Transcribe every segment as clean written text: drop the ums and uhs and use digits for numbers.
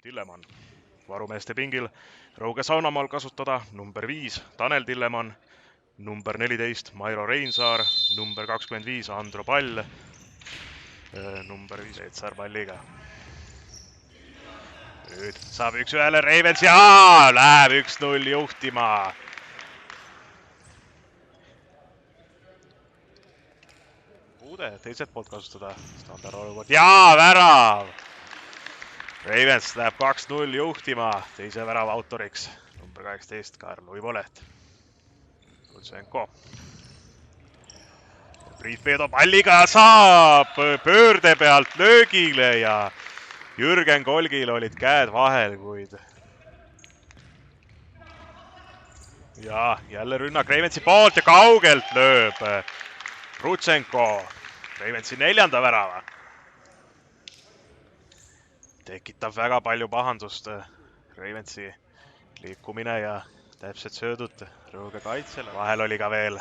Tillemann. Varumeeste pingil Rõuge Saunamaal kasutada number 5 Tanel Tillemann, number 14 Mairo Reinsaar, number 25 Andro Pall, number 5 Eetsaar palliga. Nüüd saab 1-1 Ravens ja läheb 1-0 juhtima. Uude teiselt poolt kasutada standardolukord ja värav! Ravens läheb 2-0 juhtima, teise värava autoriks number 18 Karl Uiboleht. Lutsenko. Priit Peedo palliga saab pöörde pealt löögile ja Jürgen Kolgil olid käed vahel, kuid ja jälle rünnak Ravensi poolt ja kaugelt lööb Lutsenko Ravensi 4. värava. Tekitab väga palju pahandust Ravensi liikumine ja täpselt söödud Rõuge kaitsele. Vahel oli ka veel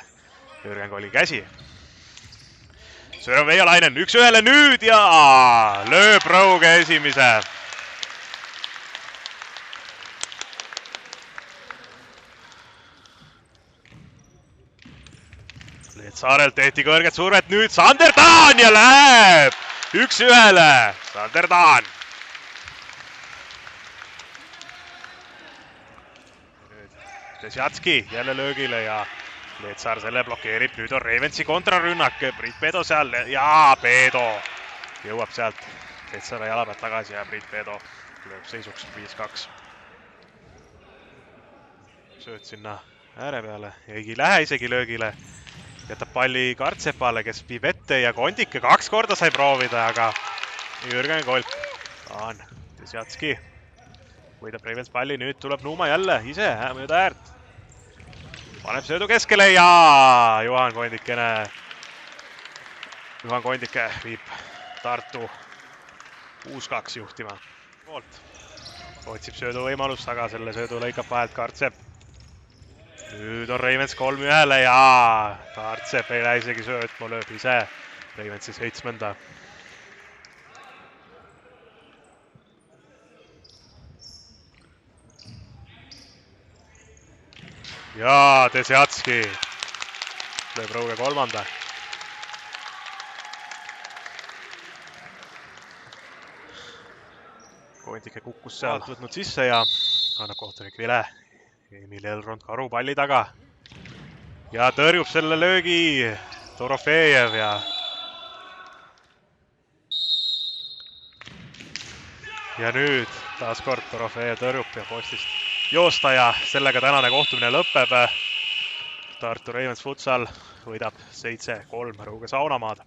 Jürgen Kolgi käsi. Sööb Veiolainen 1-1 nüüd ja lööb Rõuge esimese. Saarelt tehti kõrget survet, nüüd Sander Taan ja läheb 1-1. Sander Taan. Desjatski jälle löögile ja Leetsaar selle blokeerib. Nüüd on Ravensi kontrarünnak. Priit Peedo seal ja Peedo jõuab sealt Leetsaare jala pealt tagasi ja Priit Peedo lööb seisuks 5-2. Sööd sinna ääre peale, ei lähe isegi löögile. Jätab palli Kartsepale, kes viib ette ja Kondike 2 korda sai proovida, aga Jürgen Kolk on Desjatski. Võidab Ravens palli, nüüd tuleb Nuuma jälle ise mööda äärt. Paneb söödu keskele ja Juhan Kondike viib Tartu 6-2 juhtima. Otsib söödu võimalust, aga selle söödu lõikab vahelt Kartsep. Nüüd on Ravens 3-1 ja Kartsep ei lähe isegi söötma, lööb ise Ravensi 7. Ja Desjatski lööb Rõuge 3. Kondike kukkus sealt võtnud sisse ja annab kohtunik vile. Emil Elrond Karu palli taga ja tõrjub selle löögi Dorofejev ja nüüd taaskord Dorofejev tõrjub ja postist joosta ja sellega tänane kohtumine lõpeb. Tartu Ravens Futsal võidab 7-3 Rõuge Saunamaad.